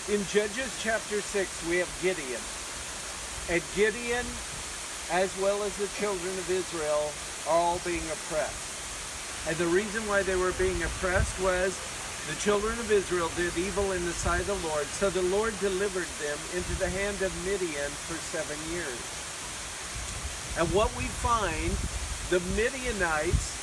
In Judges chapter 6, we have Gideon. And Gideon, as well as the children of Israel, are all being oppressed. And the reason why they were being oppressed was the children of Israel did evil in the sight of the Lord. So the Lord delivered them into the hand of Midian for 7 years. And what we find, the Midianites,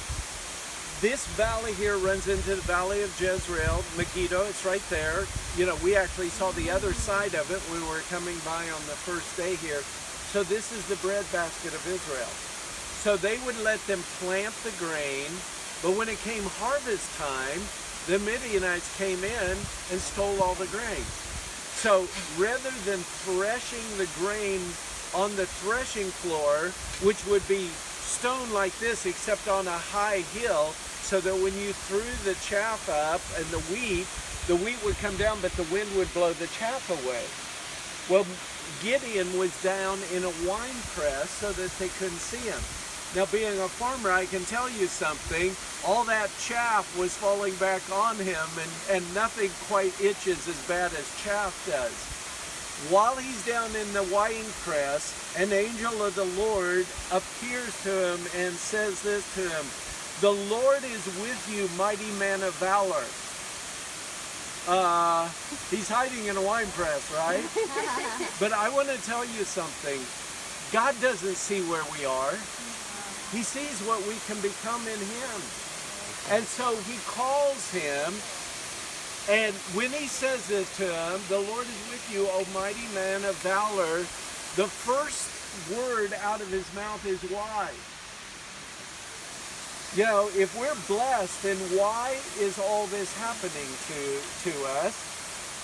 this valley here runs into the valley of Jezreel, Megiddo, it's right there. You know, we actually saw the other side of it when we were coming by on the first day here. So this is the breadbasket of Israel. So they would let them plant the grain, but when it came harvest time, the Midianites came in and stole all the grain. So rather than threshing the grain on the threshing floor, which would be stone like this except on a high hill, so that when you threw the chaff up and the wheat would come down, but the wind would blow the chaff away. Well, Gideon was down in a wine press so that they couldn't see him. Now, being a farmer, I can tell you something. All that chaff was falling back on him, and nothing quite itches as bad as chaff does. While he's down in the wine press, an angel of the Lord appears to him and says this to him, "The Lord is with you, mighty man of valor." He's hiding in a wine press, right? But I want to tell you something. God doesn't see where we are. He sees what we can become in him. And so he calls him, and when he says this to him, "The Lord is with you, O mighty man of valor," the first word out of his mouth is why. You know, if we're blessed, then why is all this happening to us?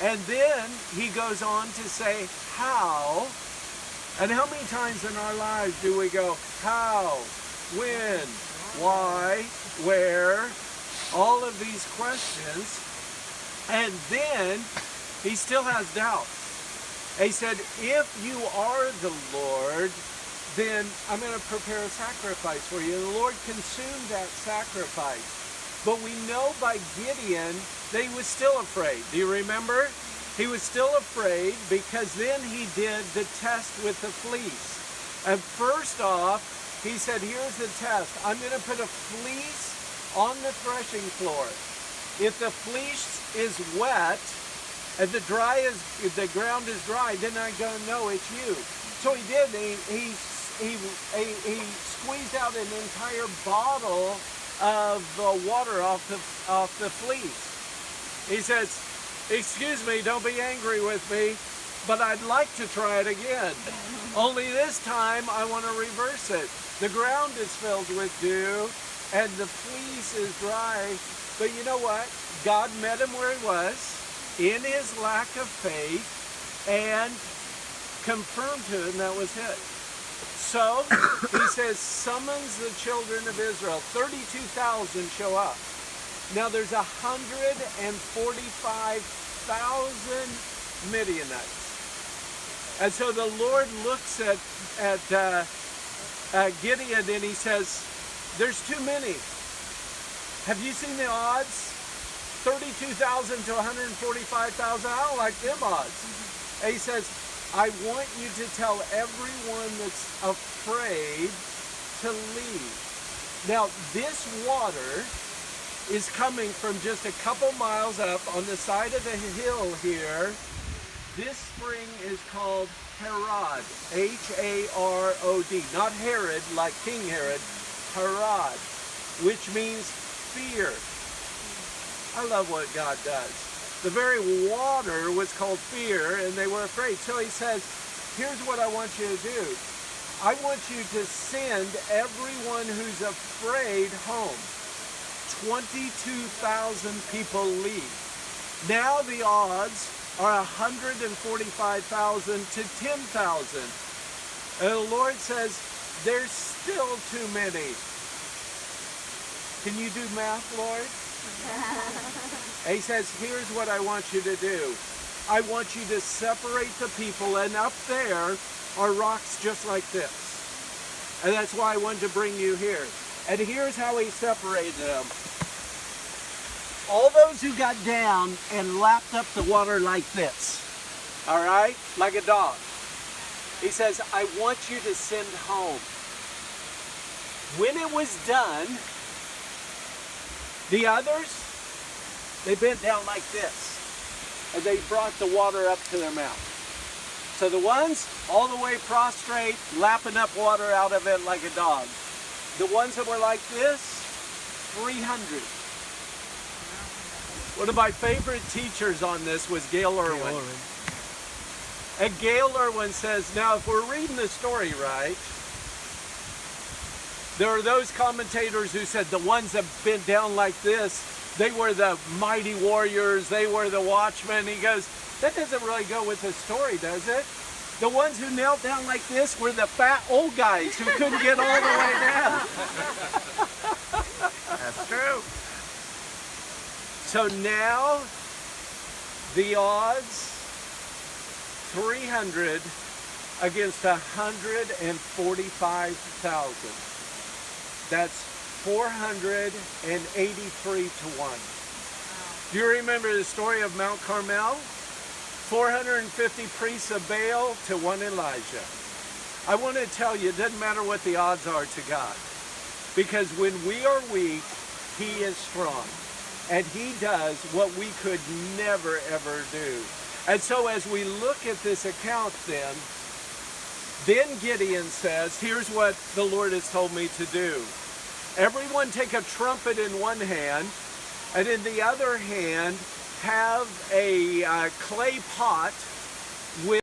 And then he goes on to say, how? And how many times in our lives do we go, how, when, why, where? All of these questions. And then he still has doubts. He said, if you are the Lord, then I'm going to prepare a sacrifice for you. And the Lord consumed that sacrifice. But we know by Gideon that he was still afraid. Do you remember? He was still afraid because then he did the test with the fleece. And first off, he said, here's the test. I'm going to put a fleece on the threshing floor. If the fleece is wet and the ground is dry, then I'm going to know it's you. So he did. He squeezed out an entire bottle of water off the fleece. He says, "Excuse me, don't be angry with me, but I'd like to try it again. Only this time I want to reverse it. The ground is filled with dew and the fleece is dry." But you know what? God met him where he was in his lack of faith and confirmed to him that was it. So he says, summons the children of Israel. 32,000 show up. Now there's 145,000 Midianites. And so the Lord looks at Gideon and he says, there's too many. Have you seen the odds? 32,000 to 145,000. I don't like them odds. And he says, I want you to tell everyone that's afraid to leave. Now, this water is coming from just a couple miles up on the side of the hill here. This spring is called Harod, H-A-R-O-D. Not Herod, like King Herod, Harod, which means fear. I love what God does. The very water was called fear, and they were afraid. So he says, here's what I want you to do. I want you to send everyone who's afraid home. 22,000 people leave. Now the odds are 145,000 to 10,000. And the Lord says, there's still too many. Can you do math, Lord? And he says, here's what I want you to do. I want you to separate the people, and up there are rocks just like this. And that's why I wanted to bring you here. And here's how he separated them. All those who got down and lapped up the water like this. all right, like a dog. He says, I want you to send home. When it was done, the others, they bent down like this, and they brought the water up to their mouth. So the ones all the way prostrate, lapping up water out of it like a dog. The ones that were like this, 300. One of my favorite teachers on this was Gail Irwin. And Gail Irwin says, now if we're reading the story right, there are those commentators who said the ones that bent down like this, they were the mighty warriors, they were the watchmen. He goes, that doesn't really go with the story, does it? The ones who knelt down like this were the fat old guys who couldn't get all the way down. That's true. So now the odds, 300 against 145,000. That's 483 to 1. Do you remember the story of Mount Carmel? 450 priests of Baal to 1 Elijah. I want to tell you, it doesn't matter what the odds are to God. Because when we are weak, He is strong. And He does what we could never, ever do. And so as we look at this account then Gideon says, here's what the Lord has told me to do. Everyone take a trumpet in one hand, and in the other hand have a clay pot with